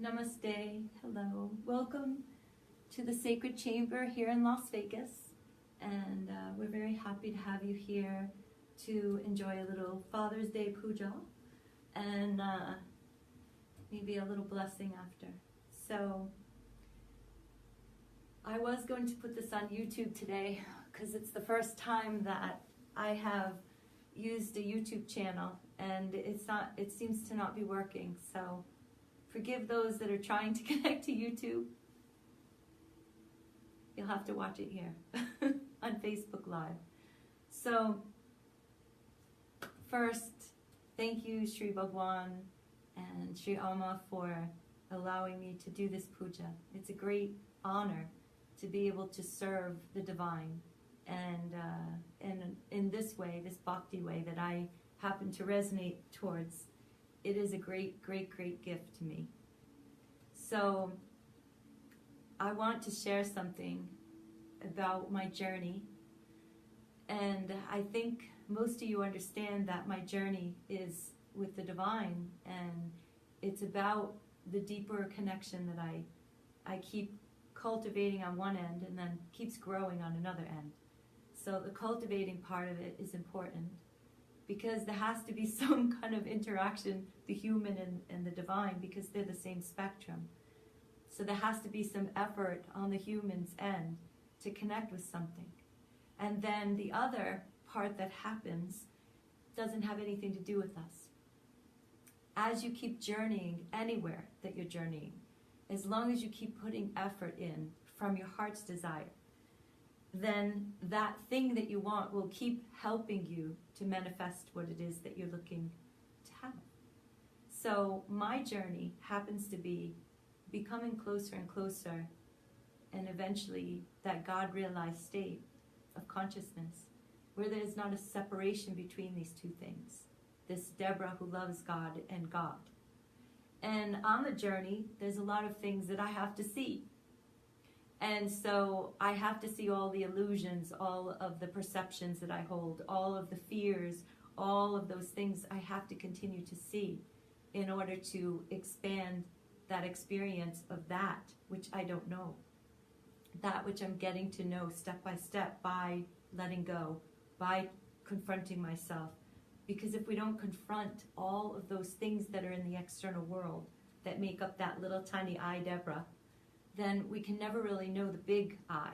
Namaste, hello. Welcome to the Sacred Chamber here in Las Vegas. And we're very happy to have you here to enjoy a little Father's Day Puja and maybe a little blessing after. So I was going to put this on YouTube today because it's the first time that I have used a YouTube channel and it seems to not be working. So forgive those that are trying to connect to YouTube. You'll have to watch it here on Facebook Live. So first, thank you Sri Bhagwan and Sri Amma for allowing me to do this puja. It's a great honor to be able to serve the divine and in this way, this bhakti way that I happen to resonate towards. It is a great, great, great gift to me. So I want to share something about my journey. And I think most of you understand that my journey is with the divine, and it's about the deeper connection that I keep cultivating on one end and then keeps growing on another end. So the cultivating part of it is important, because there has to be some kind of interaction, the human and the divine, because they're the same spectrum. So there has to be some effort on the human's end to connect with something. And then the other part that happens doesn't have anything to do with us. As you keep journeying anywhere that you're journeying, as long as you keep putting effort in from your heart's desire, then that thing that you want will keep helping you to manifest what it is that you're looking to have. So my journey happens to be becoming closer and closer, and eventually that God-realized state of consciousness, where there is not a separation between these two things. This Debra who loves God and God. And on the journey, there's a lot of things that I have to see. And so I have to see all the illusions, all of the perceptions that I hold, all of the fears, all of those things I have to continue to see in order to expand that experience of that which I don't know. That which I'm getting to know step by step by letting go, by confronting myself. Because if we don't confront all of those things that are in the external world that make up that little tiny I, Debra, then we can never really know the big I,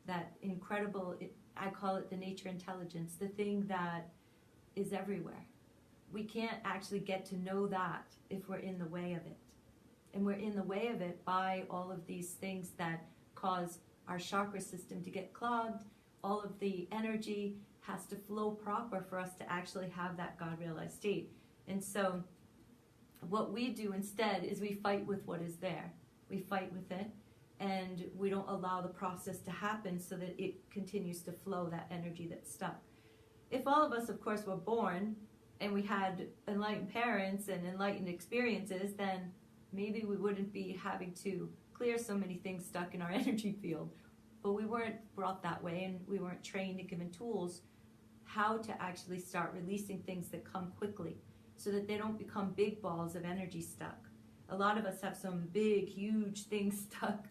that incredible, I call it the nature intelligence, the thing that is everywhere. We can't actually get to know that if we're in the way of it. And we're in the way of it by all of these things that cause our chakra system to get clogged. All of the energy has to flow proper for us to actually have that God-realized state. And so what we do instead is we fight with what is there. We fight with it, and we don't allow the process to happen so that it continues to flow, that energy that's stuck. If all of us, of course, were born and we had enlightened parents and enlightened experiences, then maybe we wouldn't be having to clear so many things stuck in our energy field. But we weren't brought that way, and we weren't trained and given tools how to actually start releasing things that come quickly so that they don't become big balls of energy stuck. A lot of us have some big, huge things stuck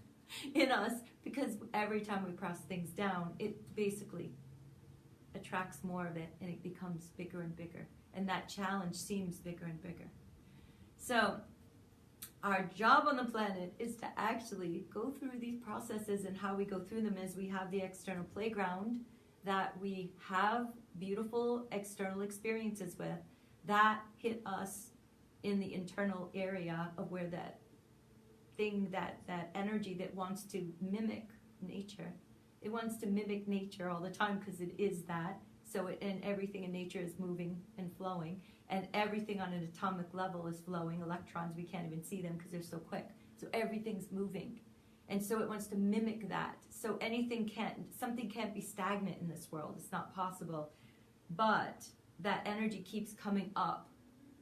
in us because every time we press things down, it basically attracts more of it, and it becomes bigger and bigger. And that challenge seems bigger and bigger. So our job on the planet is to actually go through these processes, and how we go through them is we have the external playground that we have beautiful external experiences with that hit us in the internal area of where that thing, that energy that wants to mimic nature. It wants to mimic nature all the time because it is that. So and everything in nature is moving and flowing, and everything on an atomic level is flowing. Electrons, we can't even see them because they're so quick. So everything's moving. And so it wants to mimic that. So something can't be stagnant in this world. It's not possible. But that energy keeps coming up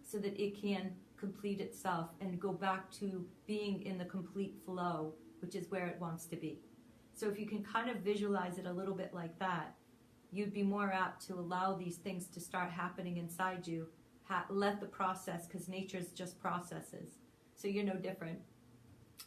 so that it can complete itself and go back to being in the complete flow, which is where it wants to be. So if you can kind of visualize it a little bit like that, you'd be more apt to allow these things to start happening inside you. Let the process, because nature is just processes. So you're no different.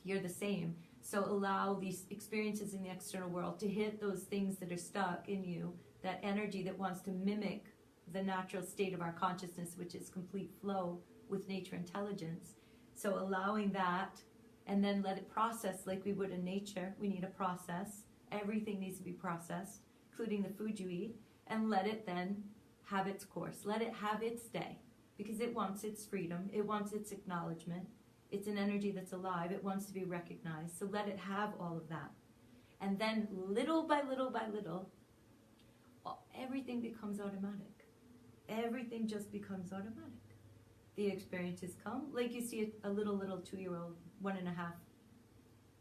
You're the same. So allow these experiences in the external world to hit those things that are stuck in you, that energy that wants to mimic the natural state of our consciousness, which is complete flow with nature intelligence. So allowing that, and then let it process like we would in nature. We need a process. Everything needs to be processed, including the food you eat, and let it then have its course. Let it have its day, because it wants its freedom. It wants its acknowledgement. It's an energy that's alive. It wants to be recognized. So let it have all of that. And then little by little by little, everything becomes automatic. Everything just becomes automatic. The experiences come. Like you see a little 2-year-old, 1.5,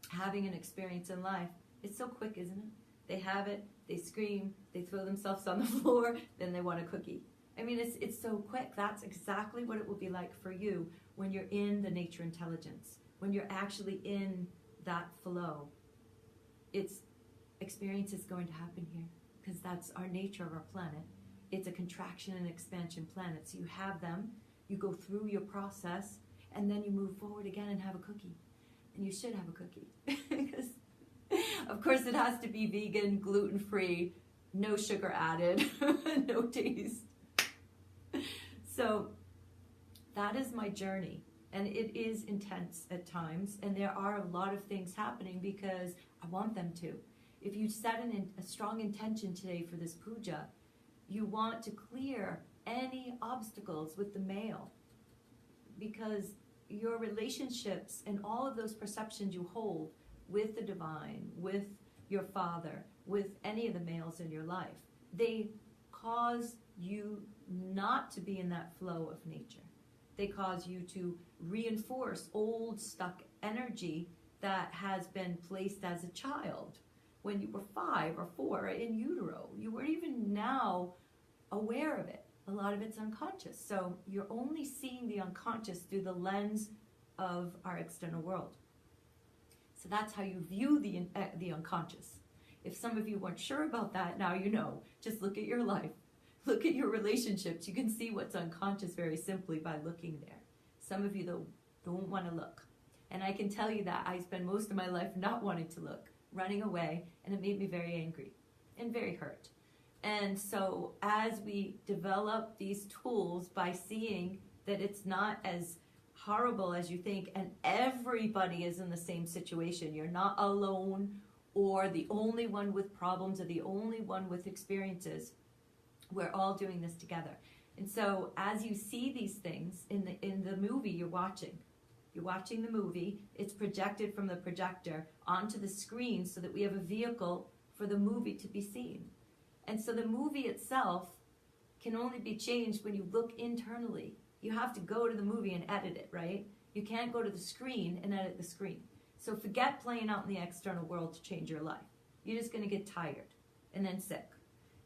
having an experience in life. It's so quick, isn't it? They have it, they scream, they throw themselves on the floor, then they want a cookie. I mean, it's so quick. That's exactly what it will be like for you when you're in the nature intelligence, when you're actually in that flow. Experience is going to happen here, because that's our nature of our planet. It's a contraction and expansion planet. So you have them, you go through your process, and then you move forward again and have a cookie. And you should have a cookie. Because, of course, it has to be vegan, gluten-free, no sugar added, no taste. So that is my journey. And it is intense at times. And there are a lot of things happening because I want them to. If you set a strong intention today for this puja, you want to clear any obstacles with the male, because your relationships and all of those perceptions you hold with the divine, with your father, with any of the males in your life, they cause you not to be in that flow of nature. They cause you to reinforce old stuck energy that has been placed as a child when you were 5 or 4 in utero. You weren't even now aware of it. A lot of it's unconscious. So you're only seeing the unconscious through the lens of our external world. So that's how you view the unconscious. If some of you weren't sure about that, now you know. Just look at your life. Look at your relationships. You can see what's unconscious very simply by looking there. Some of you, though, don't want to look. And I can tell you that I spent most of my life not wanting to look, running away, and it made me very angry and very hurt. And so as we develop these tools by seeing that it's not as horrible as you think, and everybody is in the same situation, you're not alone or the only one with problems or the only one with experiences, we're all doing this together. And so as you see these things in the movie you're watching the movie, it's projected from the projector onto the screen so that we have a vehicle for the movie to be seen. And so the movie itself can only be changed when you look internally. You have to go to the movie and edit it, right? You can't go to the screen and edit the screen. So forget playing out in the external world to change your life. You're just going to get tired and then sick.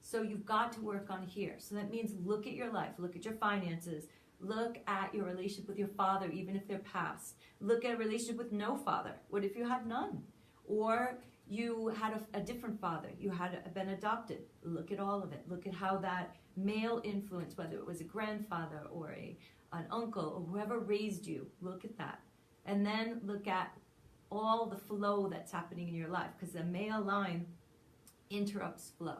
So you've got to work on here. So that means look at your life, look at your finances, look at your relationship with your father, even if they're past. Look at a relationship with no father. What if you had none? Or you had a different father. You had been adopted. Look at all of it. Look at how that male influence, whether it was a grandfather or an uncle or whoever raised you, look at that. And then look at all the flow that's happening in your life, because the male line interrupts flow.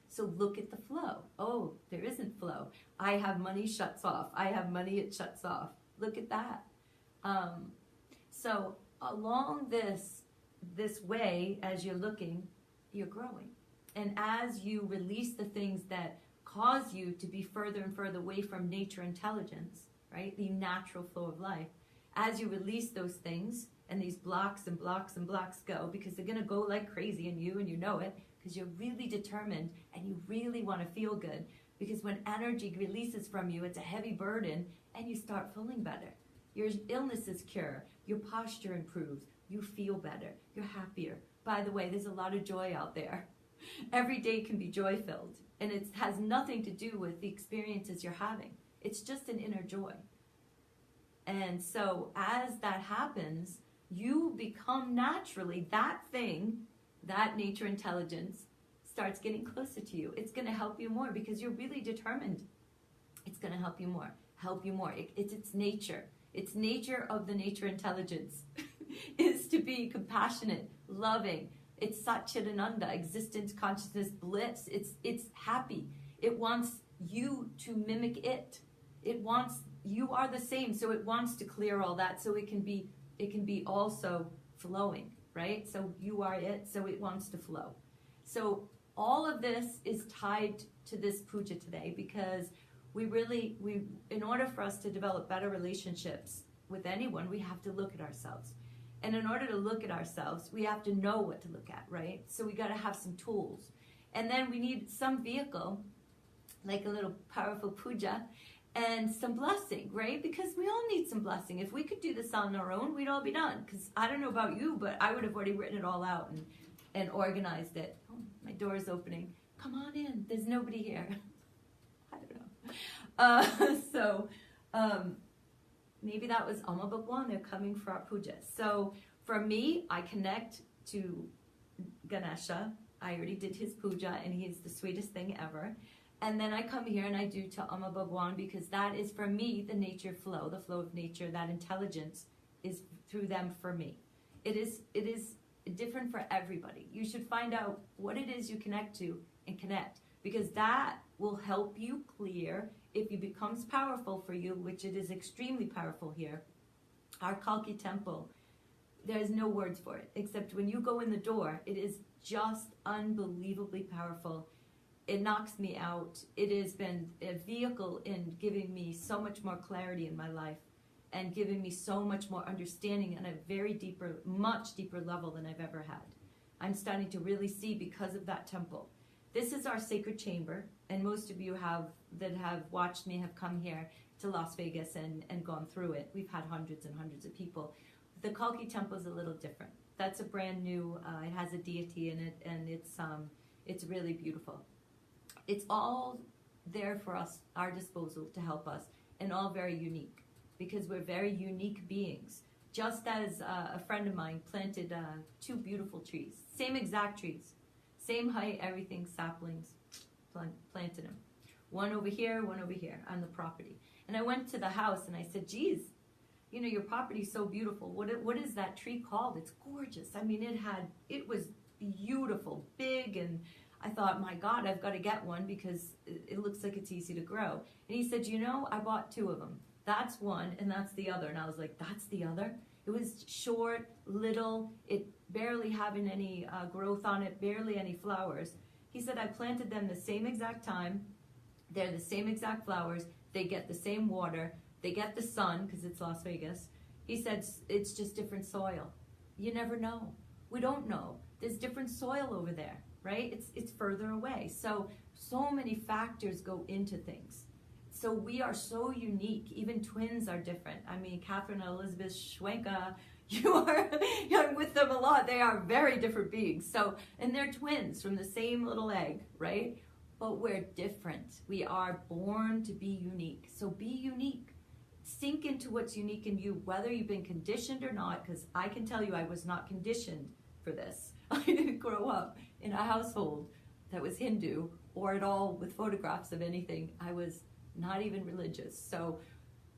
So look at the flow. Oh, there isn't flow. I have money, shuts off. I have money, it shuts off. Look at that. So along this way, as you're looking, you're growing. And as you release the things that cause you to be further and further away from nature intelligence, right, the natural flow of life, as you release those things, and these blocks and blocks and blocks go, because they're going to go like crazy in you, and you know it, because you're really determined and you really want to feel good. Because when energy releases from you, it's a heavy burden, and you start feeling better. Your illnesses cure, your posture improves, you feel better, you're happier. By the way, there's a lot of joy out there. Every day can be joy-filled, and it has nothing to do with the experiences you're having. It's just an inner joy. And so as that happens, you become naturally that thing, that nature intelligence starts getting closer to you. It's going to help you more because you're really determined. It's going to help you more, help you more. It's its nature. Its nature of the nature intelligence is to be compassionate, loving. It's Satchidananda, existence, consciousness, bliss. It's happy. It wants you to mimic it. It wants, you are the same, so it wants to clear all that so it can be also flowing, right? So you are it, so it wants to flow. So all of this is tied to this puja today, because we in order for us to develop better relationships with anyone, we have to look at ourselves. And in order to look at ourselves, we have to know what to look at, right? So we got to have some tools. And then we need some vehicle, like a little powerful puja, and some blessing, right? Because we all need some blessing. If we could do this on our own, we'd all be done. Because I don't know about you, but I would have already written it all out and organized it. Oh, my door is opening. Come on in. There's nobody here. I don't know. Maybe that was Amma Bhagwan. They're coming for our puja. So for me, I connect to Ganesha. I already did his puja, and he's the sweetest thing ever. And then I come here and I do to Amma Bhagwan, because that is for me the nature flow, the flow of nature. That intelligence is through them for me. It is different for everybody. You should find out what it is you connect to and connect, because that will help you clear if it becomes powerful for you, which it is extremely powerful here. Our Kalki temple, there's no words for it, except when you go in the door, it is just unbelievably powerful. It knocks me out. It has been a vehicle in giving me so much more clarity in my life and giving me so much more understanding on a very deeper, much deeper level than I've ever had. I'm starting to really see because of that temple. This is our sacred chamber, and most of you that have watched me have come here to Las Vegas and gone through it. We've had hundreds and hundreds of people. The Kalki temple is a little different. That's a brand new, it has a deity in it, and it's really beautiful. It's all there for us, our disposal, to help us, and all very unique, because we're very unique beings. Just as a friend of mine planted 2 beautiful trees, same exact trees, same height, everything, saplings, planted them. One over here on the property. And I went to the house and I said, geez, you know, your property's so beautiful. What is that tree called? It's gorgeous. I mean, it was beautiful, big, and I thought, my God, I've got to get one because it looks like it's easy to grow. And he said, you know, I bought 2 of them. That's one and that's the other. And I was like, that's the other? It was short, little, it barely having any growth on it, barely any flowers. He said, I planted them the same exact time. They're the same exact flowers. They get the same water. They get the sun because it's Las Vegas. He said, it's just different soil. You never know. We don't know. There's different soil over there, right? It's further away. So many factors go into things. So we are so unique. Even twins are different. I mean, Catherine and Elizabeth Schwenka, you're with them a lot. They are very different beings. So, and they're twins from the same little egg, right? But we're different. We are born to be unique. So be unique. Sink into what's unique in you, whether you've been conditioned or not, because I can tell you I was not conditioned for this. I didn't grow up in a household that was Hindu or at all with photographs of anything. I was not even religious. So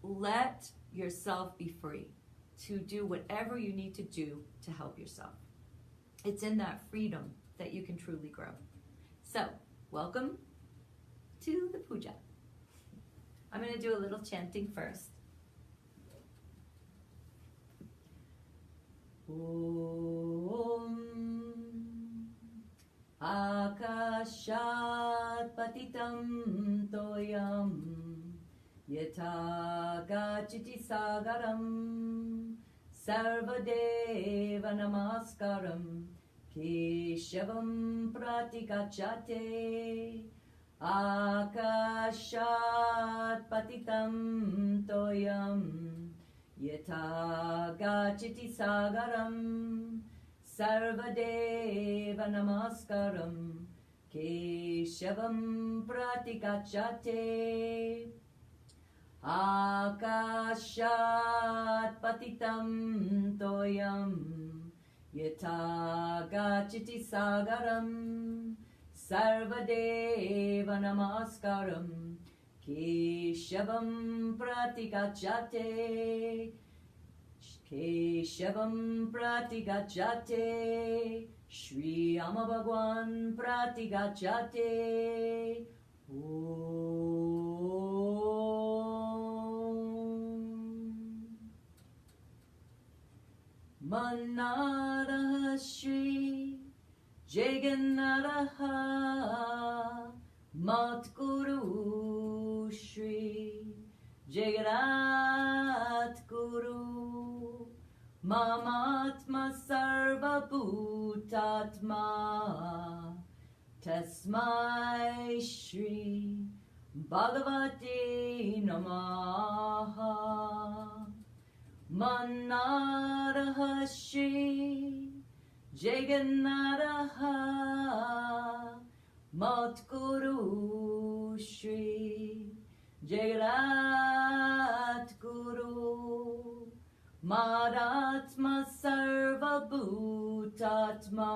let yourself be free to do whatever you need to do to help yourself. It's in that freedom that you can truly grow. So welcome to the puja. I'm going to do a little chanting first. Om Akashat Patitam Toyam Yata Gachiti Sagaram Sarvadeva Namaskaram Keshavam Pratigachate Akashat Patitam Toyam Yata Gachiti Sagaram Sarvadeva Namaskaram Keshavam Pratigachate Akashat Patitam Toyam Yata Gachiti Sagaram Sarvadeva Namaskaram Keshavam pratigacchate, Keshavam pratigacchate, Shri Ama Bhagwan pratigacchate. Manaraha Shri Jagannatha Matguru Shri Jagat Guru Mamatma Sarva Bhutatma Tasmai Shri Bhagavate Namaha. Manaraha Shri Jagannatha Matguru Shri Jagat Guru Madatma Sarva Bhutatma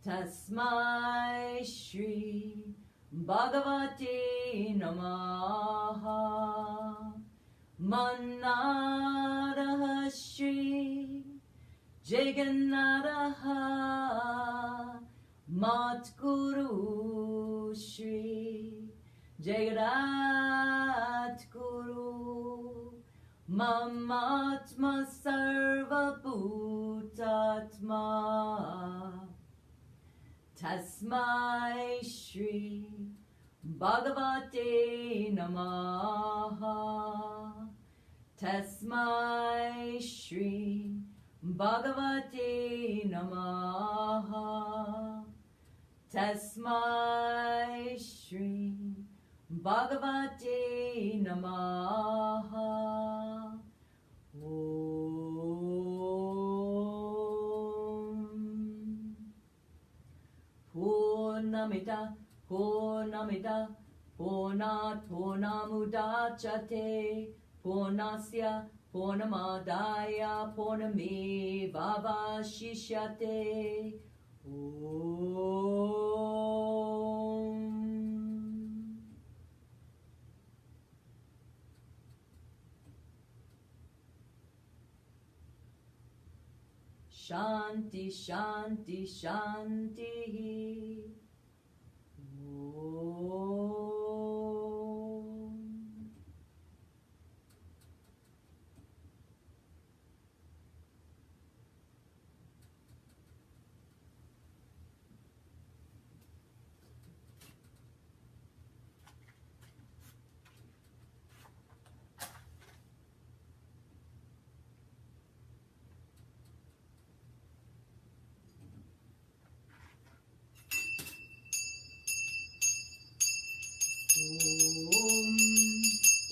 Tasmai Shri Bhagavate Namaha. Manaraha Shri Jagannatha Matguru Shri Jagat Guru Mamatma Sarva Bhutatma Tasmai Shri Bhagavate Namaha. Tasmai Shri Bhagavate Namaha. Tasmai Shri Bhagavate Namaha. Purnamita Purnamida Purnat Purnamudachyate Purnasya Purnamadaya Purnamevavashishyate. Om Shanti Shanti Shanti.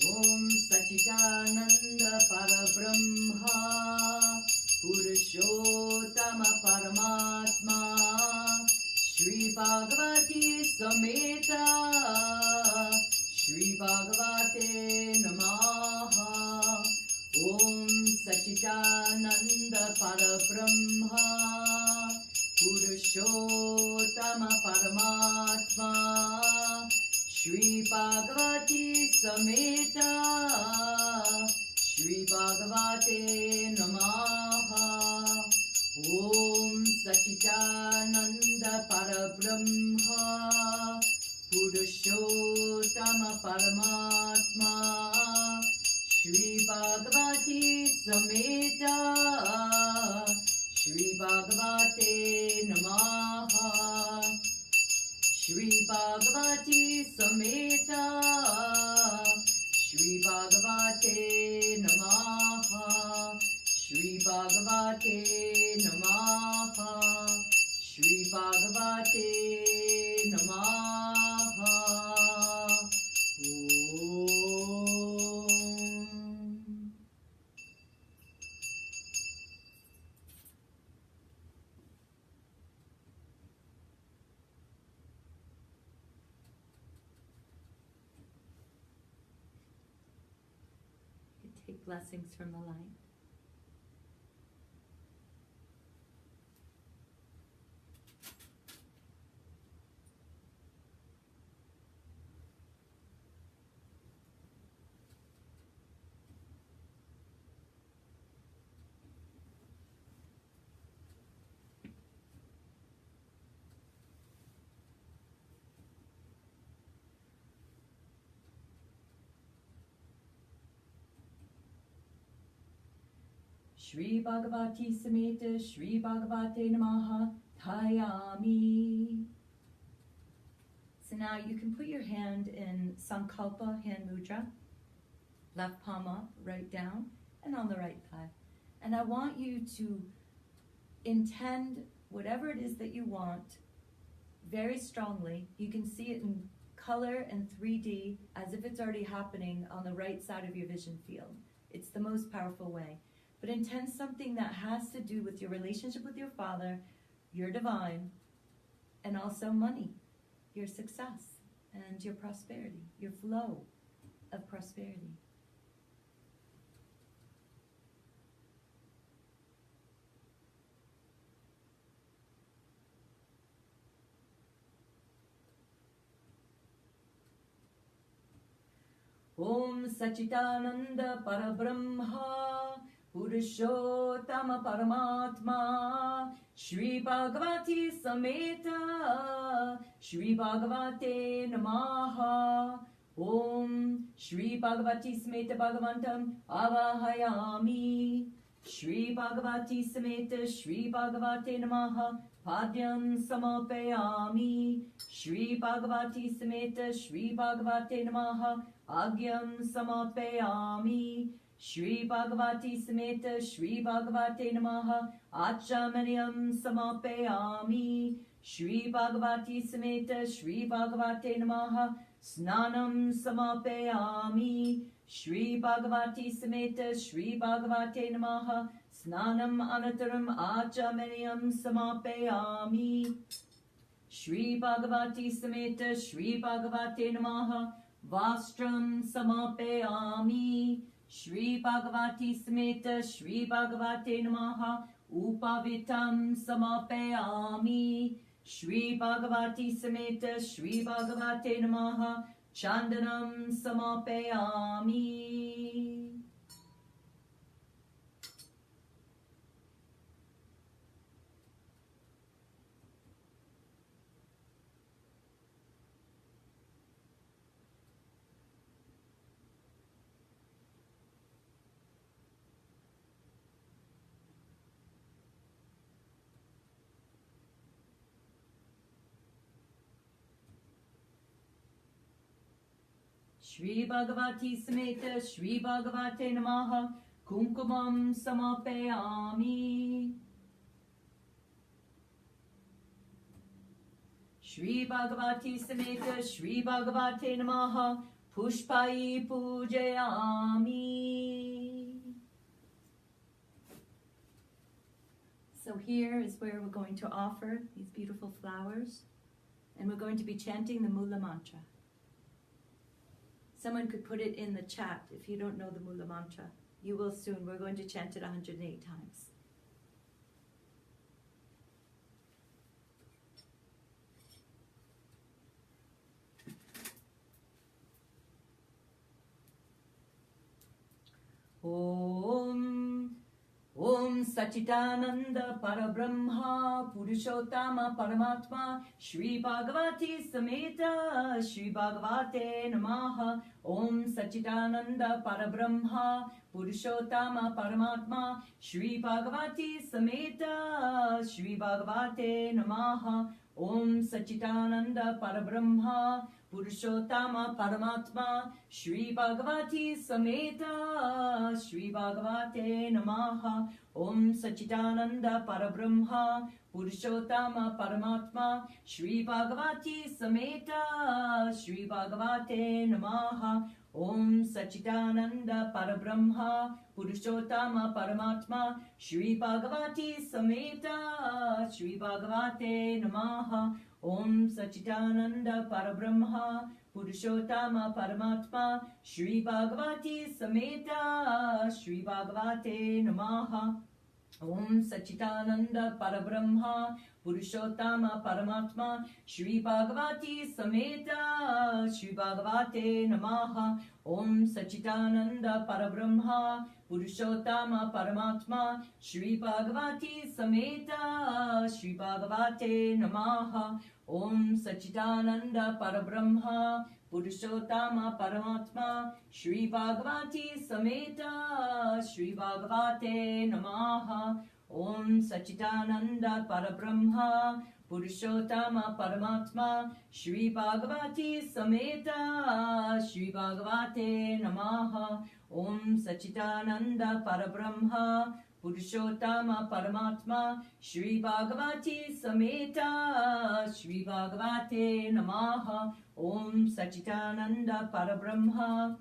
Om Sachidananda Parabrahma Purushottama Paramatma Shri Bhagavati Sameta Shri Bhagavate Namaha. Om Sachidananda Parabrahma Purushottama Paramatma Shri Bhagavati Sameta Shri Bhagavate Namaha. Om Sachidananda Parabrahma Purushottama Paramatma Shri Bhagavati Sameta Shri Bhagavate Namaha. Shri Bhagavati Sameta Shri Bhagavate Namaha. Shri Bhagavate Namaha. Shri Bhagavate Namaha. Take blessings from the light. Shri Bhagavati Sameta Shri Bhagavate Namaha Thayami. So now you can put your hand in Sankalpa hand mudra, left palm up, right down, and on the right thigh. And I want you to intend whatever it is that you want very strongly. You can see it in color and 3D as if it's already happening on the right side of your vision field. It's the most powerful way. But intend something that has to do with your relationship with your Father, your divine, and also money, your success, and your prosperity, your flow of prosperity. Om Sachitananda Parabrahma Purushottama Paramatma Shri Bhagavati Sameta Shri Bhagavate Namaha. Om Shri Bhagavati Sameta Bhagavantam Avahayami. Shri Bhagavati Sameta Shri Bhagavate Namaha Padyam Samapayami. Shri Bhagavati Sameta Shri Bhagavate Namaha Agyam Samapayami. Shri Bhagavati Sameta Shri Bhagavate Namaha Achamanyam Samapayami. Shri Bhagavati Sameta Shri Bhagavate Namaha Snanam Samapayami. Shri Bhagavati Sameta Shri Bhagavate Namaha Snanam Anataram Achamanyam Samapayami. Shri Bhagavati Sameta Shri Bhagavate Namaha Vastram Samapayami. Shri Bhagavati Sameta Shri Bhagavate Namaha Upavitam Samapayami. Shri Bhagavati Sameta Shri Bhagavate Namaha Chandanam Samapayami. Shri Bhagavati Sameta Shri Bhagavate Namaha Kumkumam Samapayami. Shri Bhagavati Sameta Shri Bhagavate Namaha Pushpai Pujayami. So here is where we're going to offer these beautiful flowers, and we're going to be chanting the Mula Mantra. Someone could put it in the chat if you don't know the Mula Mantra. You will soon. We're going to chant it 108 times. Om Sachitananda Parabrahma Purushottama Paramatma Shri Bhagavati Sameta Shri Bhagavate Namaha. Om Sachitananda Parabrahma Purushottama Paramatma Shri Bhagavati Sameta Shri Bhagavate Namaha. Om Sachitananda Parabrahma Purushottama Paramatma Shri Bhagavati Sameta Shri Bhagavate Namaha. Om Sachitananda Parabrahma Purushottama Paramatma Shri Bhagavati Sameta Shri Bhagavate Namaha. Om Sachitananda Parabrahma Purushottama Paramatma Shri Bhagavati Sameta Shri Bhagavate Namaha. Om Sachitananda Parabrahma Purushottama Paramatma Shri Bhagavati Sameta Shri Bhagavate Namaha. Om Sachitananda Parabrahma Purushottama Paramatma Shri Bhagavati Sameta Shri Bhagavate Namaha. Om Sachitananda Parabrahma Purushottama Paramatma Shri Bhagavati Sameta Shri Bhagavate Namaha. Om Sachidananda Parabrahma Purushottama Paramatma Shri Bhagavati Sameta Shri Bhagavate Namaha Om Sachidananda Parabrahma Purushottama Paramatma Shri Bhagavati Sameta Shri Bhagavate Namaha Om Sachidananda Parabrahma Purushottama Paramatma Shri Bhagavati Sameta Shri Bhagavate Namaha Om Sachidananda Parabrahma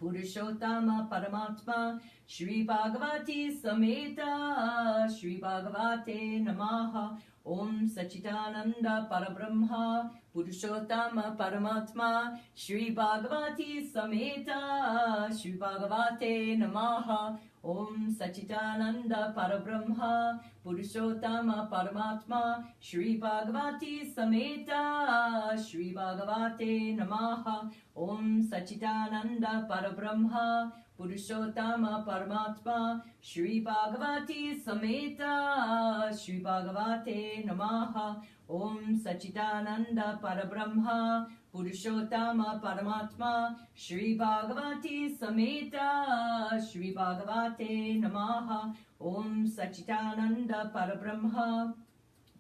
Purushottama Paramatma Shri Bhagavati Sameta Shri Bhagavate Namaha Om Sachidananda Parabrahma Purushottama Paramatma Shri Bhagavati Sameta Shri Bhagavate Namaha Om Sachidananda Parabrahma Purushottama Paramatma Shri Bhagavati Sameta Shri Bhagavate Namaha Om Sachidananda Parabrahma Purushottama Paramatma Shri Bhagavati Sameta Shri Bhagavate Namaha Om Sachidananda Parabrahma Purushottama Paramatma Shri Bhagavati Sameta Shri Bhagavate Namaha Om Sachidananda Parabrahma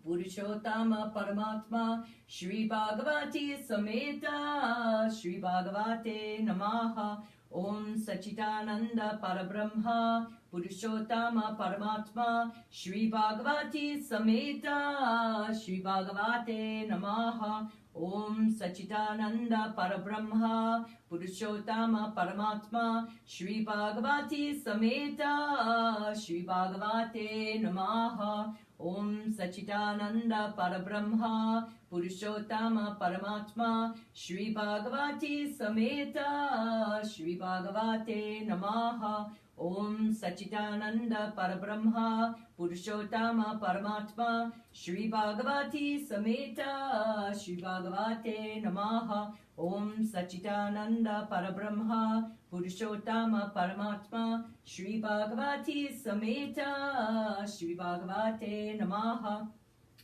Purushottama Paramatma Shri Bhagavati Sameta Shri Bhagavate Namaha Om Sachidananda Parabrahma Purushottama Paramatma Shri Bhagavati Sameta Shri Bhagavate Namaha Om Sachidananda Parabrahma Purushottama Paramatma Shri Bhagavati Sameta Shri Bhagavate Namaha Om Sachidananda Parabrahma Purushottama Paramatma Shri Bhagavati Sameta Shri Bhagavate Namaha Om Sachidananda Parabrahma Purushottama Paramatma Shri Bhagavati Sameta Shri Bhagavate Namaha Om Sachidananda Parabrahma Purushottama Paramatma Shri Bhagavati Sameta Shri Bhagavate Namaha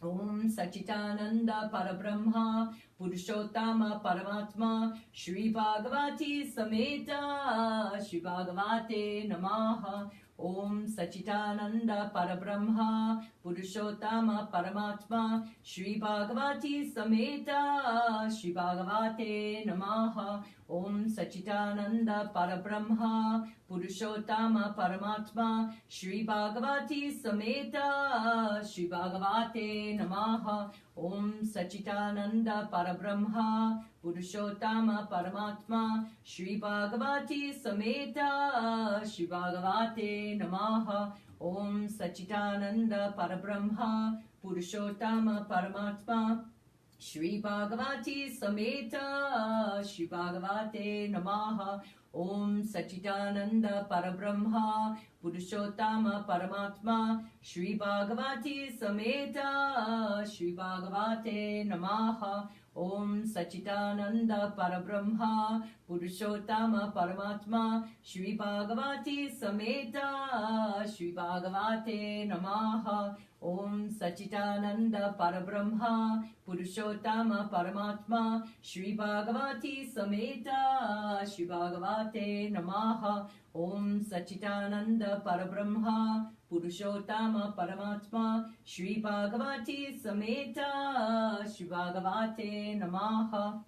Om Sachidananda Parabrahma Purushottama Paramatma Shri Bhagavati Sameta Shri Bhagavate Namaha Om Sachidananda Parabrahma Purushottama Paramatma Shri Bhagavati Sameta Shri Bhagavate Namaha Om Sachidananda Parabrahma Purushottama Paramatma Shri Bhagavati Sameta Shri Bhagavate Namaha Om Sachidananda Parabrahma Purushottama Paramatma Shri Bhagavati Sameta Shri Bhagavate Namaha Om Sachidananda Parabrahma Purushottama Paramatma Shri Bhagavati Sameta Shri Bhagavate Namaha Om Sachidananda Parabrahma Purushottama Paramatma Shri Bhagavati Sameta Shri Bhagavate Namaha Om Sachidananda Parabrahma Purushottama Paramatma Shri Bhagavati Sameta Shri Bhagavate Namaha Om Sachidananda Parabrahma Purushottama Paramatma Shri Bhagavati Sameta Shri Bhagavate Namaha Om Sachidananda Parabrahma Purushottama Paramatma Shri Bhagavati Sameta Shri Bhagavate Namaha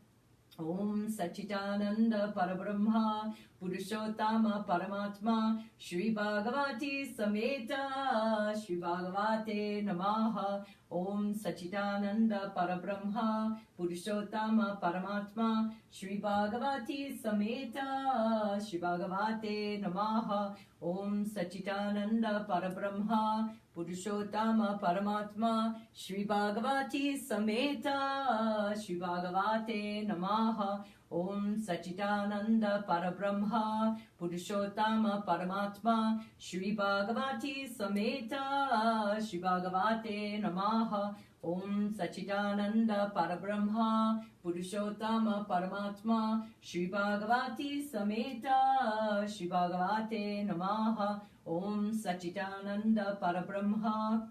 Om Sachidananda Parabrahma Purushottama Paramatma Shri Bhagavati Sameta Shri Bhagavate Namaha Om Sachidananda Parabrahma Purushottama Paramatma Shri Bhagavati Sameta Shri Bhagavate Namaha Om Sachidananda Parabrahma Purushottama Paramatma Shri Bhagavati Sameta Shri Bhagavate Namaha Om Sachidananda Parabrahma Purushottama Paramatma Shri Bhagavati Sameta Shri Bhagavate Namaha Om Sachidananda Parabrahma Purushottama Paramatma Shri Bhagavati Sameta Shri Bhagavate Namaha Om Sachidananda Parabrahma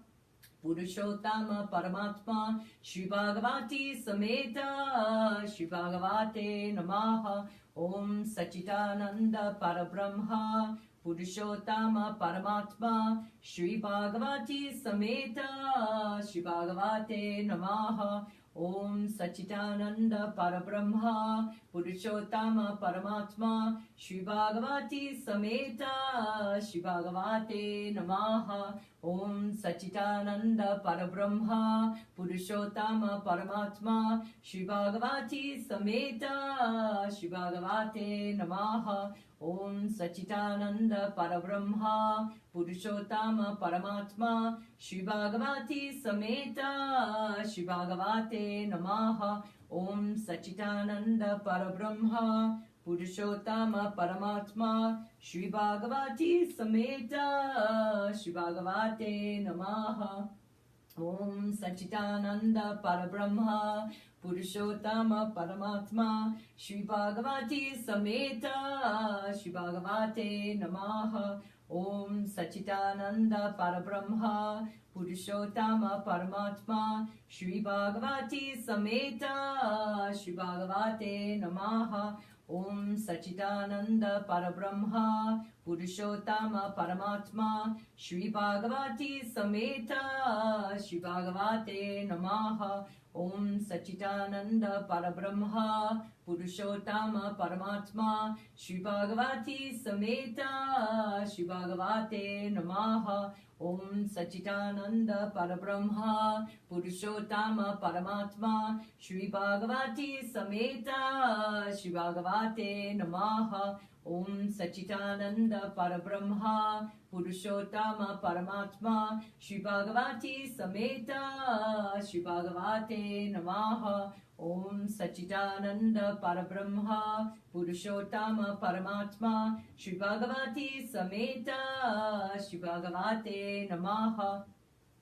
Purushottama Paramatma Shri Bhagavati Sameta Shri Bhagavate Namaha Om Sachitananda Parabrahma Purushottama Paramatma Shri Bhagavati Sameta Shri Bhagavate Namaha Om Sachitananda Parabrahma Purushottama Paramatma Shri Bhagavati Sameta Shri Bhagavate Namaha Om Sachitananda Parabrahma Purushottama Paramatma Shri Bhagavati Sameta Shri Bhagavate Namaha Om Sachitananda Parabrahma Purushottama Paramatma Shri Bhagavati Sameta Shri Bhagavate Namaha Om Sachitananda Parabrahma Purushottama Paramatma Shri Bhagavati Sameta Shri Bhagavate Namaha Om Sachitananda Parabrahma Purushottama Paramatma Shri Bhagavati Sameta Shri Bhagavate Namaha Om Sachitananda Parabrahma Purushottama Paramatma Shri Bhagavati Sameta Shri Bhagavate Namaha Om Sachitananda Parabrahma Purushottama Paramatma Shri Bhagavati Sameta Shri Bhagavate Namaha Om Sachitananda Parabrahma Purushottama Paramatma Shri Bhagavati Sameta Shri Bhagavate Namaha Om Sachitananda Parabrahma Purushottama Paramatma Shri Bhagavati Sameta Shri Bhagavate Namaha Om Sachitananda Parabrahma Purushottama Paramatma Shri Bhagavati Sameta Shri Bhagavate Namaha Om Sachitananda Parabrahma Purushottama Paramatma Shri Bhagavati Sameta Shri Bhagavate Namaha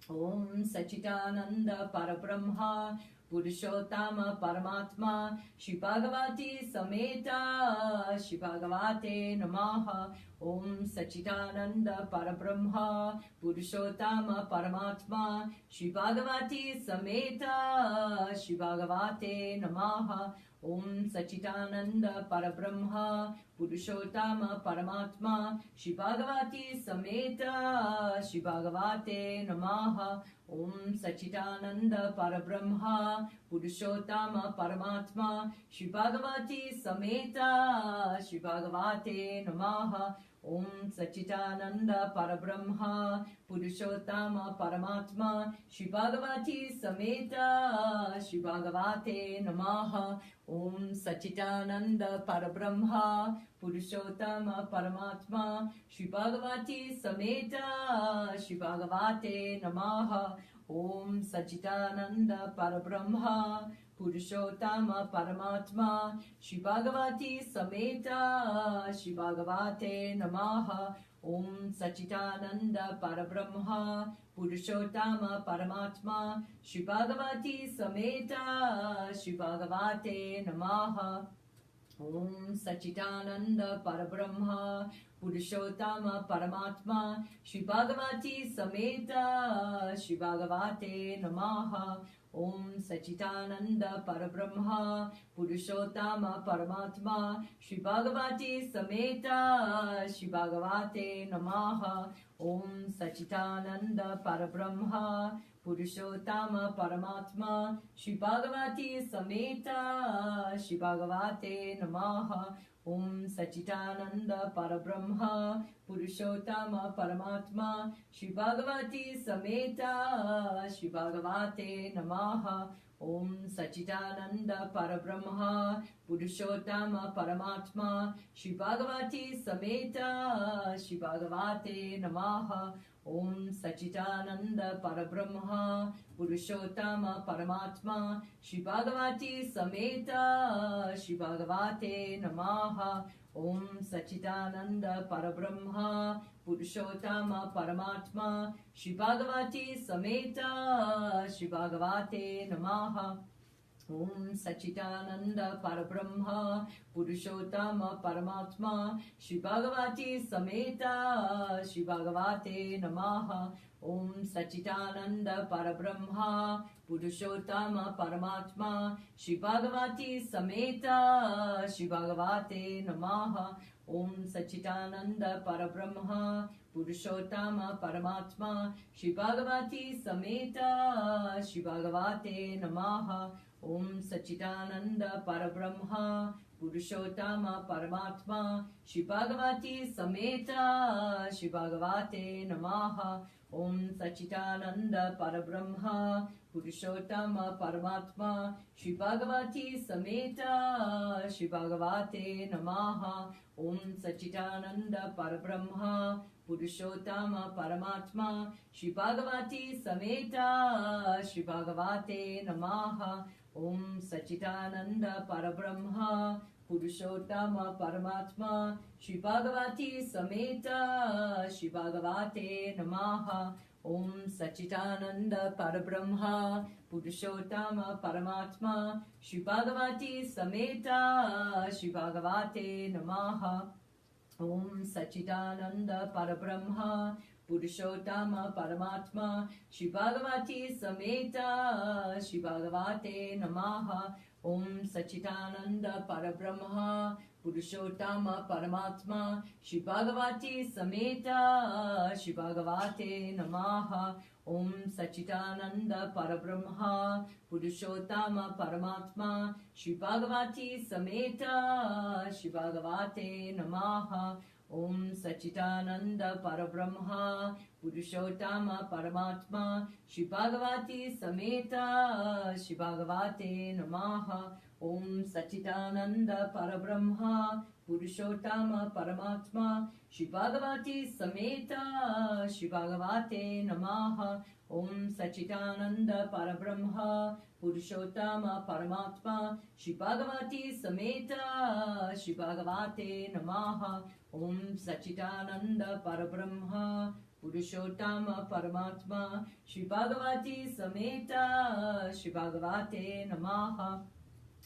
Om Sachitananda Parabrahma Purushottama Paramatma Shri Bhagavati Sameta Shri Bhagavate Namaha Om Sachitananda Parabrahma Purushottama Paramatma Shri Bhagavati Sameta Shri Bhagavate Namaha Om Sachitananda Parabrahma Purushottama Paramatma Shri Bhagavati Sameta Shri Bhagavate Namaha Om Sachitananda Parabrahma Purushottama Paramatma Shri Bhagavati Sameta Shri Bhagavate Namaha Om Sachitananda Parabrahma Purushottama Paramatma Shri Bhagavati Sameta Shri Bhagavate Namaha Om Sachitananda Parabrahma Purushottama Paramatma Shri Bhagavati Sameta Shri Bhagavate Namaha Om Sachitananda Parabrahma Purushottama Paramatma Shri Bhagavati Sameta Shri Bhagavate Namaha Om Sachitananda Parabrahma Purushottama Paramatma Shri Bhagavati Sameta Shri Bhagavate Namaha Om Sachitananda Parabrahma Purushottama Paramatma Shri Bhagavati Sameta Shri Bhagavate Namaha Om Sachitananda Parabrahma Purushottama Paramatma Shri Bhagavati Sameta Shri Bhagavate Namaha Om Sachitananda Parabrahma Purushottama Paramatma Shri Bhagavati Sameta Shri Bhagavate Namaha Om Sachitananda Parabrahma Purushottama Paramatma Shri Bhagavati Sameta Shri Bhagavate Namaha Om Sachitananda Parabrahma Purushottama Paramatma Shri Bhagavati Sameta Shri Bhagavate Namaha Om Sachitananda Parabrahma Purushottama Paramatma Shri Bhagavati Sameta Shri Bhagavate Namaha Om Sachitananda Parabrahma Purushottama Paramatma Shri Bhagavati Sameta Shri Bhagavate Namaha Om Sachitananda Parabrahma Purushottama Paramatma Shri Bhagavati Sameta Shri Bhagavate Namaha Om Sachitananda Parabrahma Purushottama Paramatma Shri Bhagavati Sameta Shri Bhagavate Namaha Om Sachitananda Parabrahma Purushottama Paramatma Shri Bhagavati Sameta Shri Bhagavate Namaha Om Sachitananda Parabrahma Purushottama Paramatma Shri Bhagavati Sameta Shri Bhagavate Namaha Om Sachitananda Parabrahma Purushottama Paramatma Shri Bhagavati Sameta Shri Bhagavate Namaha Om Sachitananda Parabrahma Purushottama Paramatma Shri Bhagavati Sameta Shri Bhagavate Namaha Om Sachitananda Parabrahma Purushottama Paramatma Shri Bhagavati Sameta Shri Bhagavate Namaha Om Sachitananda Parabrahma Purushottama Paramatma Shri Bhagavati Sameta Shri Bhagavate Namaha Om Sachitananda Parabrahma Purushottama Paramatma Shri Bhagavati Sameta Shri Bhagavate Namaha Om Sachitananda Parabrahma Purushottama Paramatma Shri Bhagavati Sameta Shri Bhagavate Namaha Om Sachitananda Parabrahma Purushottama Paramatma Shri Bhagavati Sameta Shri Bhagavate Namaha Om Sachitananda Parabrahma Purushottama Paramatma Shri Bhagavati Sameta Shri Bhagavate Namaha Om Sachitananda Parabrahma Purushottama Paramatma Shri Bhagavati Sameta Shri Bhagavate Namaha Om Sachitananda Parabrahma Purushottama Paramatma Shri Bhagavati Sameta Shri Bhagavate Namaha Om Sachitananda Parabrahma Purushottama Paramatma Shri Bhagavati Sameta Shri Bhagavate Namaha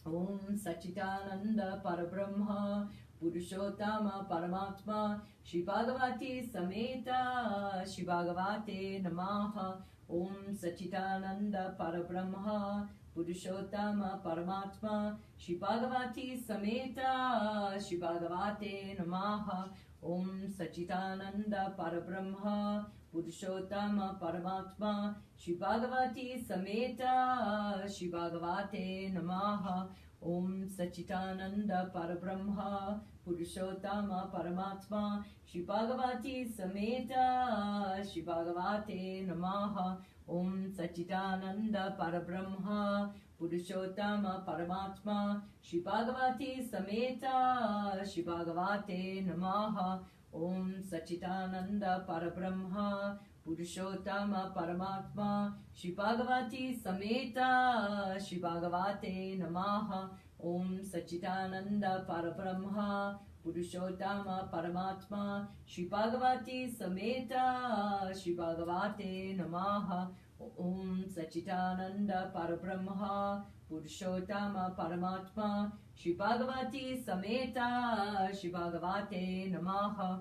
Om Sachitananda Parabrahma Purushottama Paramatma Shri Bhagavati Sameta Shri Bhagavate Namaha Om Sachitananda Parabrahma Purushottama Paramatma Shri Bhagavati Sameta Shri Bhagavate Namaha Om Sachitananda Parabrahma Purushottama Paramatma Shri Bhagavati Sameta Shri Bhagavate Namaha Om Sachitananda Parabrahma Purushottama Paramatma Shri Bhagavati Sameta Shri Bhagavate Namaha Om Sachitananda Parabrahma Purushottama Paramatma Shri Bhagavati Sameta Shri Bhagavate Namaha Om Sachitananda Parabrahma Purushottama Paramatma Shri Bhagavati Sameta Shri Bhagavate Namaha Om Sachitananda Parabrahma Purushottama Paramatma Shri Bhagavati Sameta Shri Bhagavate Namaha Om Sachitananda Parabrahma Purushottama Paramatma Shri Bhagavati Sameta Shri Bhagavate Namaha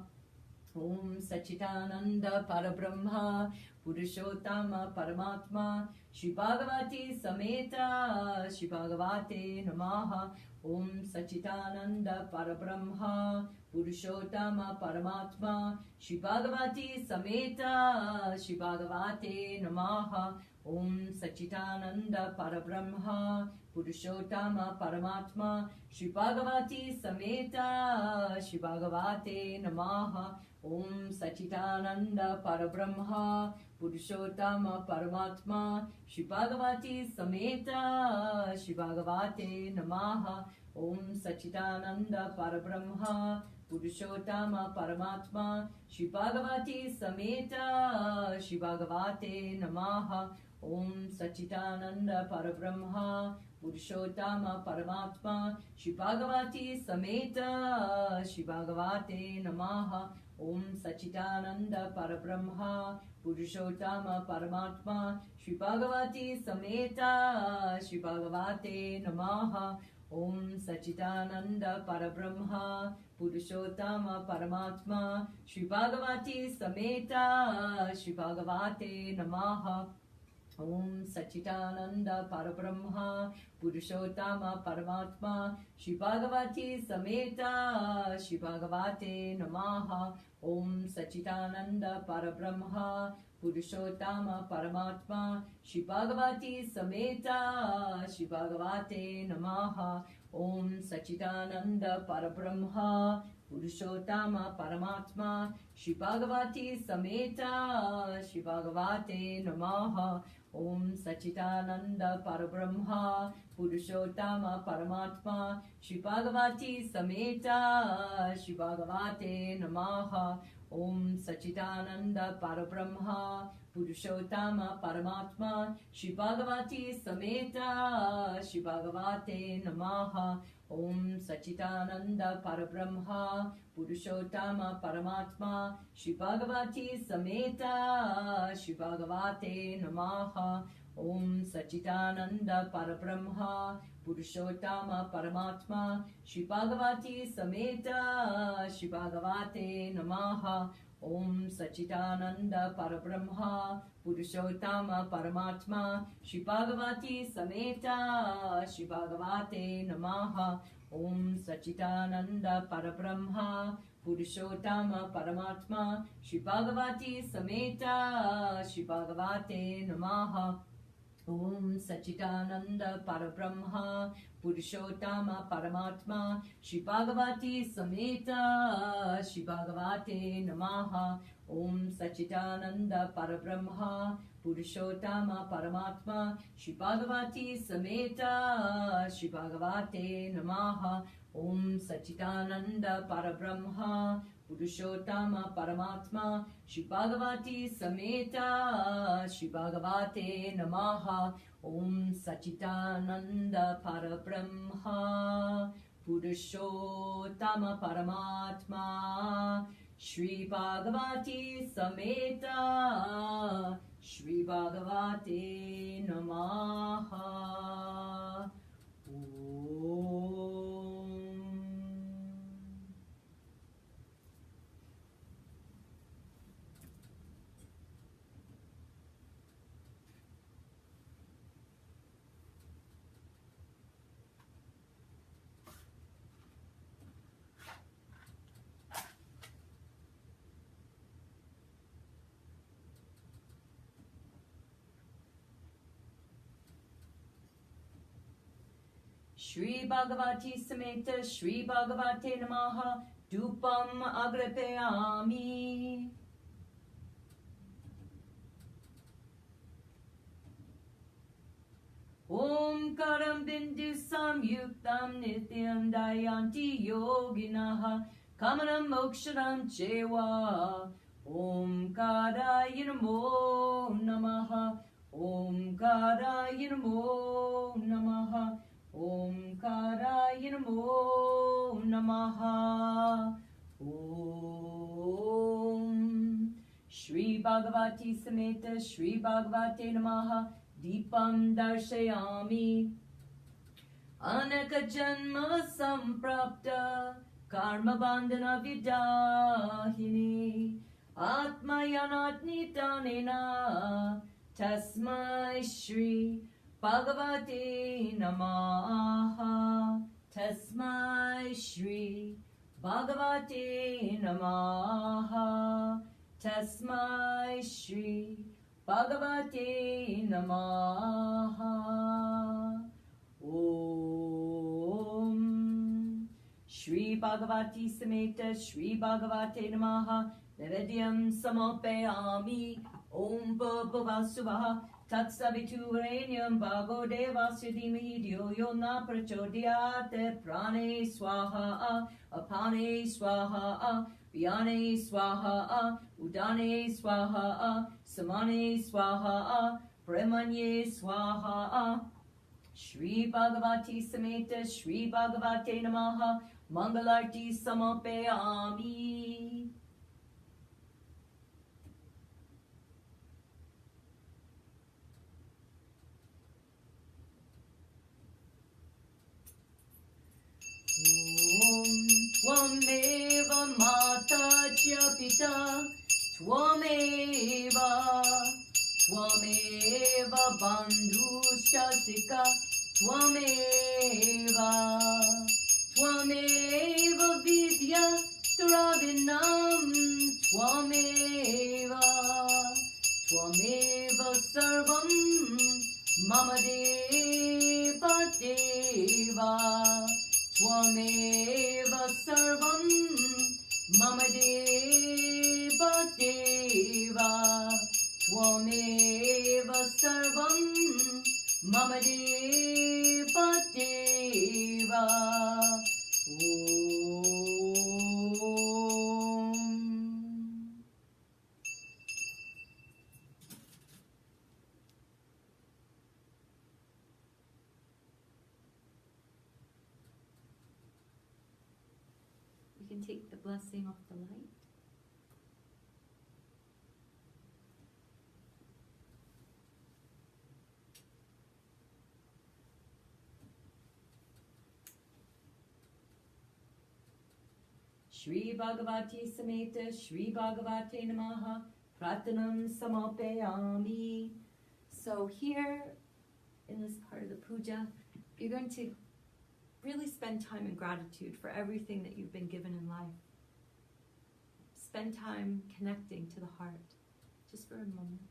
Om Sachitananda Parabrahma Purushottama Paramatma Shri Bhagavati Sameta Shri Bhagavate Namaha Om Sachitananda Parabrahma Purushottama Paramatma Shri Bhagavati Sameta Shri Bhagavate Namaha Om Sachitananda Parabrahma Purushottama Paramatma Shri Bhagavati Sameta Shri Bhagavate Namaha Om Sachitananda Parabrahma Purushottama Paramatma Shri Bhagavati Sameta Shri Bhagavate Namaha Om Sachitananda Parabrahma Purushottama Paramatma Shri Bhagavati Sameta Shri Bhagavate Namaha Om Sachitananda Parabrahma Purushottama Paramatma Shri Bhagavati Sameta Shri Bhagavate Namaha Om Sachidananda Parabrahma Purushottama Paramatma Shri Bhagavati Sameta Shri Bhagavate Namaha Om Sachidananda Parabrahma Purushottama Paramatma Shri Bhagavati Sameta Shri Bhagavate Namaha Om Sachidananda Parabrahma Purushottama Paramatma Shri Bhagavati Sameta Shri Bhagavate Namaha Om Sachidananda Parabrahma Purushottama Paramatma Shri Bhagavati Sameta Shri Bhagavate Namaha Om Sachidananda Parabrahma Purushottama Paramatma Shri Bhagavati Sameta Shri Bhagavate Namaha Om Sachidananda Parabrahma Purushottama Paramatma Shri Bhagavati Sameta Shri Bhagavate Namaha Om Sachidananda Parabrahma Purushottama Paramatma Shri Bhagavati Sameta Shri Bhagavate Namaha Om Sachidananda Parabrahma Purushottama Paramatma Shri Bhagavati Sameta Shri Bhagavate Namaha Om Sachidananda Parabrahma Purushottama Paramatma Shri Bhagavati Sameta Shri Bhagavate Namaha Om Sachidananda Parabrahma Purushottama Paramatma Shri Bhagavati Sameta Shri Bhagavate Namaha Om Sachidananda Parabrahma Purushottama Paramatma Shri Bhagavati Sameta Shri Bhagavate Namaha Om Sachidananda Parabrahma Purushottama Paramatma Shri Bhagavati Sameta Shri Bhagavate Namaha Om Sachidananda Parabrahma Purushottama Paramatma Shri Bhagavati Sameta Shri Bhagavate Namaha Om Sachidananda Parabrahma Purushottama Paramatma Shri Bhagavati Sameta Shri Bhagavate Namaha Om Sachidananda Parabrahma Purushottama Paramatma Shri Bhagavati Sameta Shri Bhagavate Namaha Om. Shri Bhagavati Sameta Shri Bhagavate Namaha Dupam Agrapayami. Om Karam Bindu Samyuktam Nityam Dayanti Yoginaha Kamanam Moksharam Chewa. Om Karaya Namo Namaha. Om Karaya Namo Namaha. Om Karaya Namo Namaha. Om Shri Bhagavati Sameta Shri Bhagavate Namaha Deepam Darshayami Anaka Janma Samprapta Karma Bandhana Vidahini Atmayanatnitanena Tasmai Shri Bhagavate Namaha Tasmai Shri Bhagavate Namaha Tasmai Shri Bhagavate Namaha. Om Shri Bhagavati Sameta Shri Bhagavate Namaha Nevedyam Samopayami Om Bhuvasuvaha Tatsavituraniam Bhago Devasya Dhimahi Dhyo Yo Na Prachodhyate Prane Swaha Apane Swaha Vyane Swaha Udane Swaha Samane Swaha Brahmanye Swaha. Shri Bhagavati Sameta Shri Bhagavate Namaha Mangalarti Samapayami. Pita, Twameva, Twameva Bandhuscha Sika, Twameva, Twameva Vidya Dravinam, Twameva, Twameva Sarvam, Mama Deva Deva, Twameva Sarvam, Mama Deva Deva, Twameva Sarvam, Mama Deva Deva. You can take the blessing off the light. Shri Bhagavati Sameta Shri Bhagavate Namaha Pratanam Samapayami. So here, in this part of the puja, you're going to really spend time in gratitude for everything that you've been given in life. Spend time connecting to the heart, just for a moment.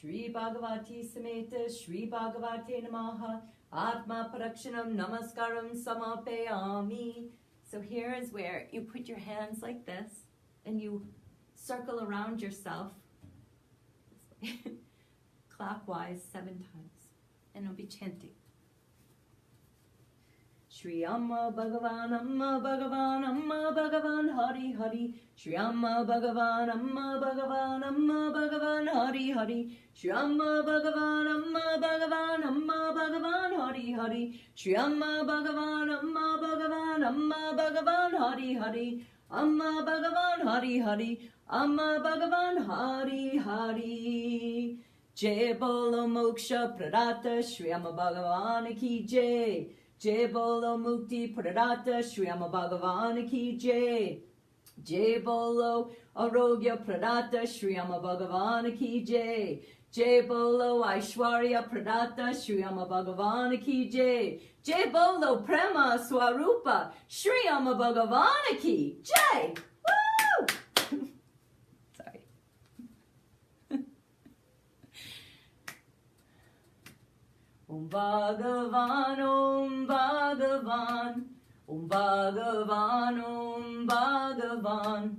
Shri Bhagavati Sameta Shri Bhagavate Namaha Atma Parakshanam Namaskaram Samapayami. So here is where you put your hands like this and you circle around yourself clockwise 7 times, and you'll be chanting. Shri Amma Bhagavan Hari Hari. Shri Amma Bhagavan Hari Hari. Shri Amma Bhagavan Hari Hari. Shri Amma Bhagavan Hari Hari. Amma Bhagavan Hari Hari. Amma Bhagavan Hari Hari. Jai Bolo Moksha Pradata Shri Amma Bhagavan Ki Jai. Jai Bolo Mukti Pradata Shri Amma Bhagavan Ki Jai. Jai Bolo Arogya Pradata Shri Amma Bhagavan Ki Jai. Jai Bolo Aishwarya Pradata Shri Amma Bhagavan Ki Jai. Jai Bolo Prema Swarupa Shri Amma Bhagavan Ki Jai. Woo! Sorry. Om Bhagavan, Om Bhagavan, Om Bhagavan, Om Bhagavan,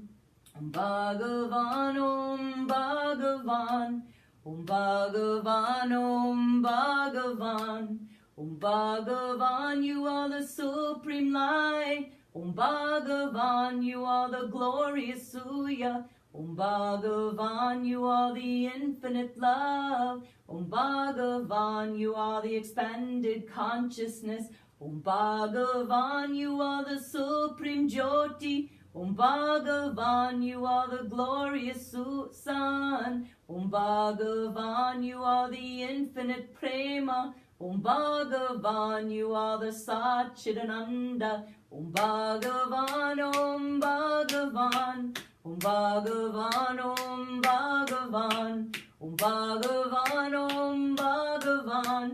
Om Bhagavan, Om Bhagavan, Om Bhagavan, Om Bhagavan, Om Bhagavan, you are the supreme light. Om Bhagavan, you are the glorious Suya. Om Bhagavan, you are the infinite love. Om Bhagavan, you are the expanded consciousness. Om Bhagavan, you are the supreme Jyoti. Om Bhagavan, you are the glorious Sun. Om Bhagavan, you are the infinite Prema. Om Bhagavan, you are the Satchidananda. Om Bhagavan, Om Bhagavan, Om Bhagavan, Om Bhagavan, Om Bhagavan, Om Bhagavan,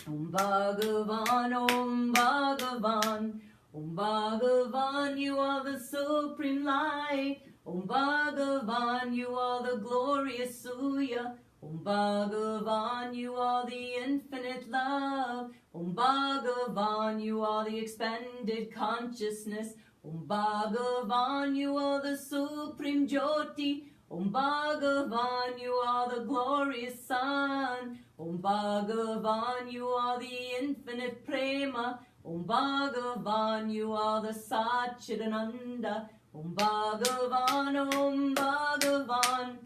Om Bhagavan, Om Bhagavan, Om Bhagavan, you are the supreme light. Om Bhagavan, you are the glorious Suya. Om Bhagavan, you are the infinite love. Om Bhagavan, you are the expanded consciousness. Om Bhagavan, you are the supreme Jyoti. Om Bhagavan, you are the glorious Sun. Om Bhagavan, you are the infinite Prema. Om Bhagavan, you are the Satchidananda. Om Bhagavan, Om Bhagavan.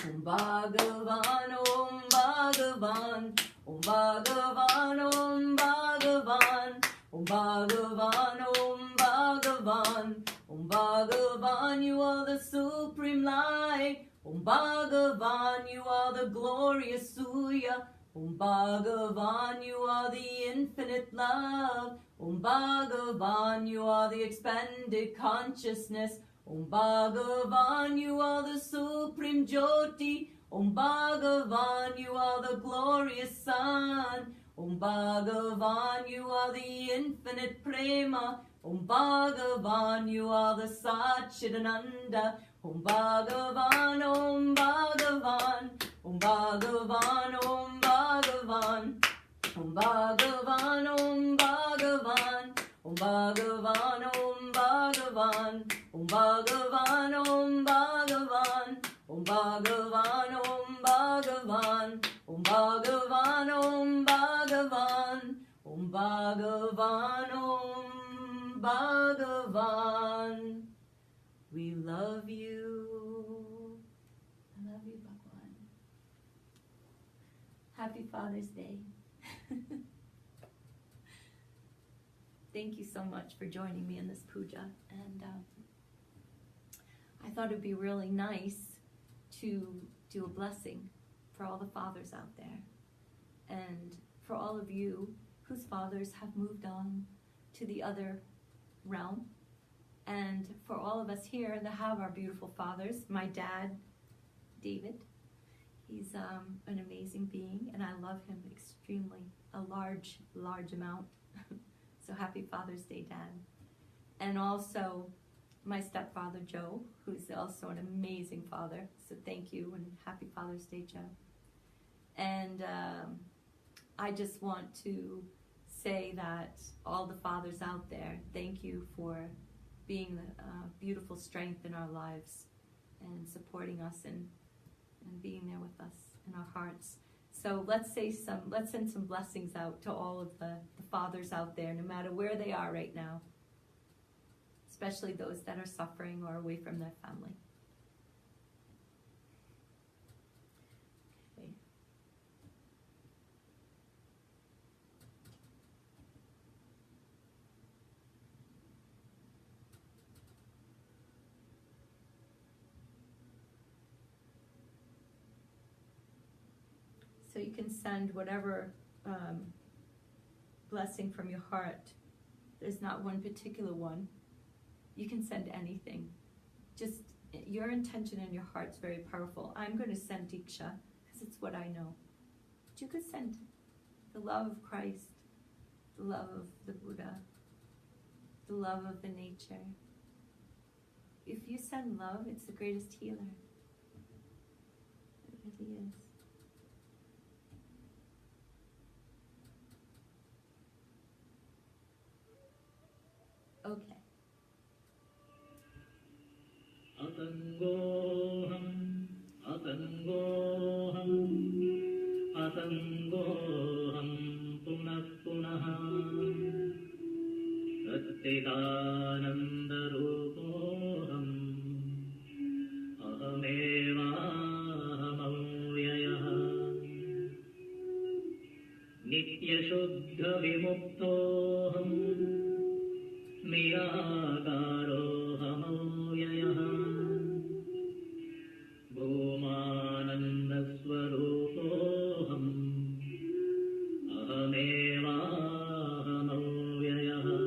Om Bhagavan, Om Bhagavan. Om Bhagavan, Om Bhagavan. Om Bhagavan, Om Bhagavan. Om Bhagavan, you are the supreme light. Om Bhagavan, you are the glorious Surya. Om Bhagavan, you are the infinite love. Om Bhagavan, you are the expanded consciousness. Om Bhagavan, you are the supreme Jyoti. Om Bhagavan, you are the glorious sun. Om Bhagavan, you are the infinite prema. Om Bhagavan, you are the Satchidananda. Om Bhagavan, Om Bhagavan. Om Bhagavan, Om Bhagavan. Om Bhagavan, Om Bhagavan. Om Bhagavan, Om Bhagavan. Om Bhagavan, Om Bhagavan. Om Bhagavan, Om Bhagavan. Om Bhagavan, Om Bhagavan. Om Bhagavan, Om Bhagavan. We love you. I love you, Bhagwan. Happy Father's Day. Thank you so much for joining me in this puja. And I thought it'd be really nice to do a blessing for all the fathers out there. And for all of you whose fathers have moved on to the other realm. And for all of us here that have our beautiful fathers, my dad, David, he's an amazing being, and I love him extremely, a large amount. So happy Father's Day, Dad. And also my stepfather, Joe, who's also an amazing father. So thank you, and happy Father's Day, Joe. And I just want to say that all the fathers out there, thank you for being the beautiful strength in our lives and supporting us and being there with us in our hearts. So let's send some blessings out to all of the fathers out there, no matter where they are right now, especially those that are suffering or away from their family. Okay. So you can send whatever blessing from your heart. There's not one particular one. You can send anything. Just your intention in your heart's very powerful. I'm going to send Diksha because it's what I know. But you could send the love of Christ, the love of the Buddha, the love of the nature. If you send love, it's the greatest healer. It really is. Okay. Atangoham, atangoham, atangoham, punah punaha, satchidanandarupoham, ahamevahamavyayaha, nityashuddha vimuktoham, Nirakarohamavyayaha, Bhumanandaswarupoham, Ahamevahamavyayaha,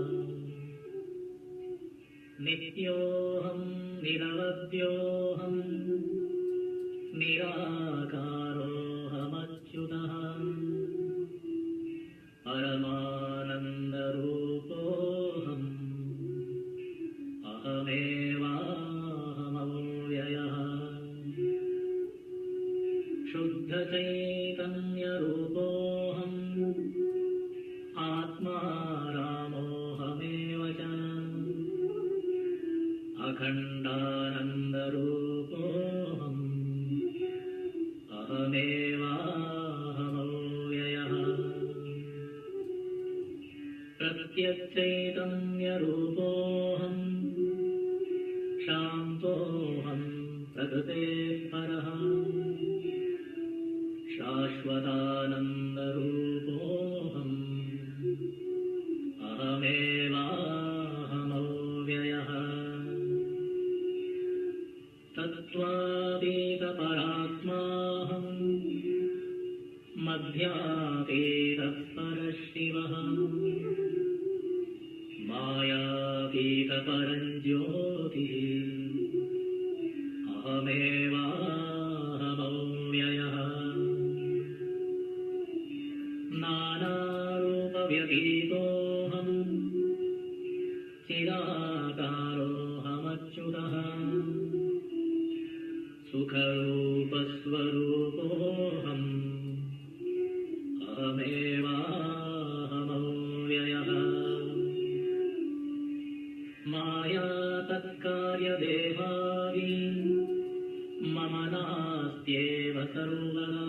Nityoham niravadyoham, Nirakarohamachyutaha, Paramanandarupoham, Ahamevahamavyayaha, Shuddha Chaitanyarupoham, Atma Ramohamevacha, Akhandanandarupoham, Ahamevahamavyayaha, प्रत्यक्षैतन्यरूपोऽहम् शान्तोऽहम् प्रकृतेः परः शाश्वतानन्दरूपोऽहम् अहमेवाहमव्ययः तत्त्वातीतपरात्माहम् मध्यातीतः परशिवः मायातीतपरञ्ज्योतिः अहमेवाहमव्ययः नानारूपव्यतीतोऽहम् चिदाकारोऽहमच्युतः सुखरूपस्वरूपोऽहम् अहमेवाहमव्ययः माया तत्कार्यदेहादि मम नास्त्येव सर्वदा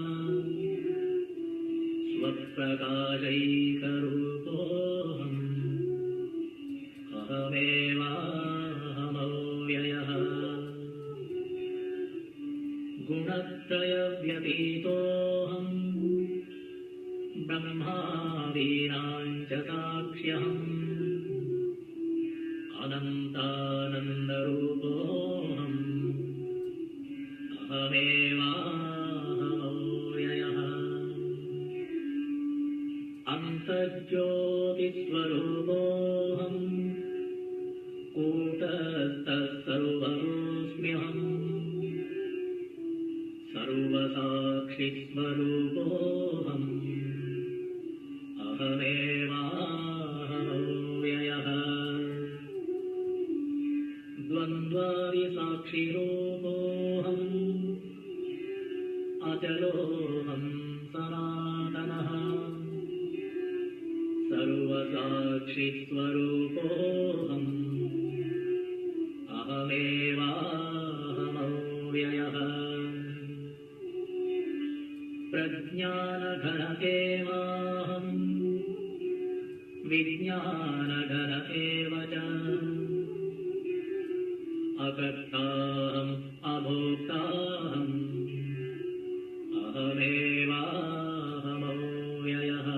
स्वप्रकाशैकरूपोऽहम् अहमेवाहमव्ययः गुणत्रयव्यतीतोऽहम् ब्रह्मादीनां च साक्ष्यहम् अनन्तानन्दरूपोऽहम् अहमेवाहमव्ययः अन्तर्ज्योतिस्वरूपोऽहम् कूटस्थः सर्वरोऽस्म्यहम् सर्वसाक्षिस्वरूपोऽहम् अहमेवाहमव्ययः द्वन्द्वादिसाक्षिरूपोऽहम् अचलोऽहम् सनातनः सर्वसाक्षिस्वरूपोऽहम् अहमेवाहमव्ययः प्रज्ञानघनकेवाहम् विज्ञानघन एव च अकर्ताहम् अभोक्ताहम् अहमेवाहमव्ययः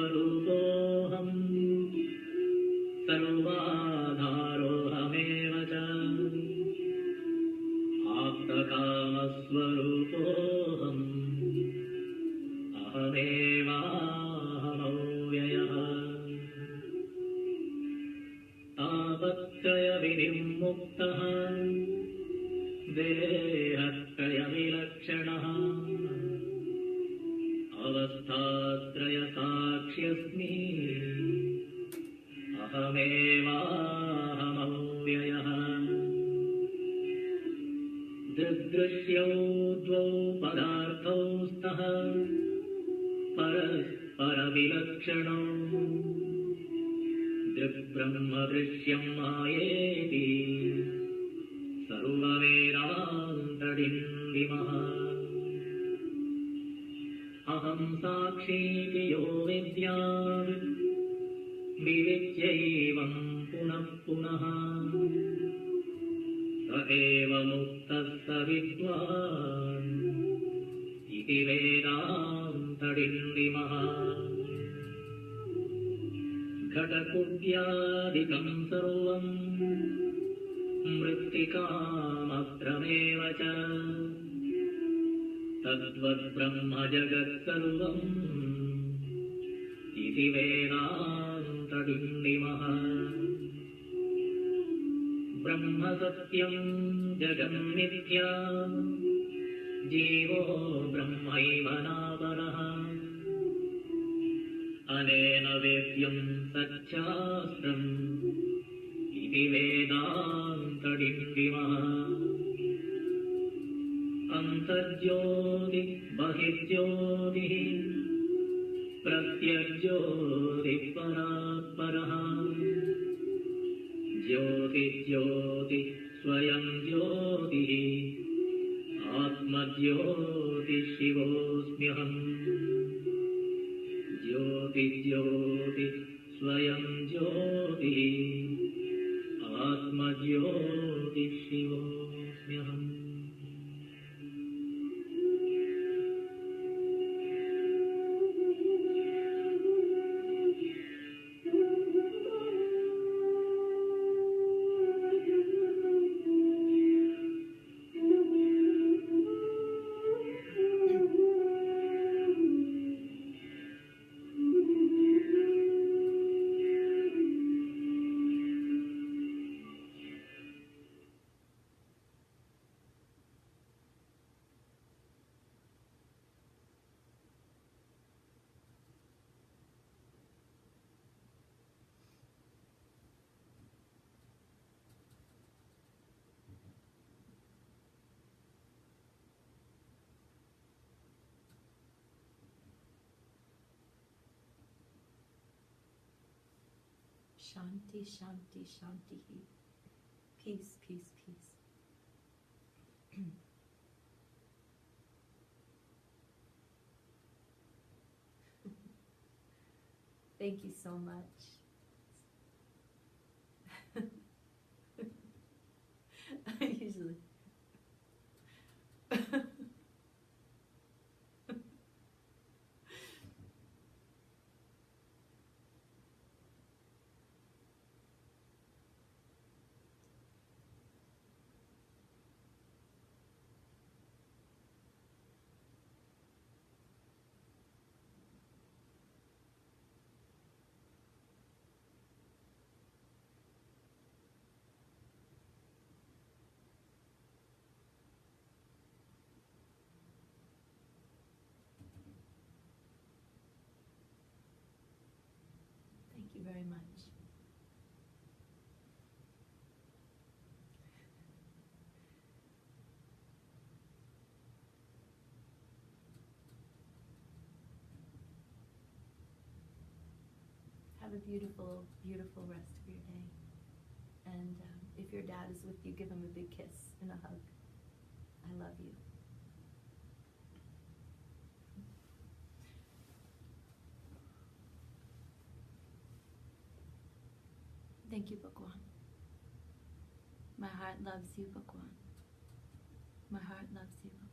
निराधारस्वरूपोऽहम् सर्वाधारोऽहमेव च आप्तकामस्वरूपोऽहम् अहमेवाहमव्ययः तापत्रयविनिर्मुक्तः देहत्रयविलक्षणः अवस्थात्रयसाक्ष्यस्मि अहमेवाहमव्ययः दृग्दृश्यौ द्वौ पदार्थौ स्तः परस्परविलक्षणौ दृग्ब्रह्मदृश्यं मायेति सर्ववेदान्तडिण्डिमः अहं साक्षीति यो विद्यात् विविच्यैवं पुनः पुनः स एव मुक्तः स विद्वान् इति वेदान्तडिण्डिमः घटकुड्यादिकं सर्वं मृत्तिकामत्रमेव च तद्वद्ब्रह्म जगत्सर्वम् इति वेदान्तडिण्डिमः ब्रह्म सत्यं जगन्मिथ्या जीवो ब्रह्मैव नापरः अनेन वेद्यं सच्छास्त्रम् इति वेदान्तडिण्डिमः अन्तर्ज्योतिः बहिर्ज्योतिः प्रत्यग्ज्योतिः परात्परः ज्योतिज्योतिः स्वयं ज्योतिः आत्मज्योतिः शिवोऽस्म्यहम् ज्योति ज्योति स्वयं ज्योति आत्मज्योति शिवोऽस्म्यहम् Shanti, shanti, shanti. Peace, peace, peace. Thank you so much. I usually. Thank you very much. Have a beautiful, beautiful rest of your day. And if your dad is with you, give him a big kiss and a hug. I love you. Thank you, Bhagwan. My heart loves you, Bhagwan. My heart loves you, Bhagwan.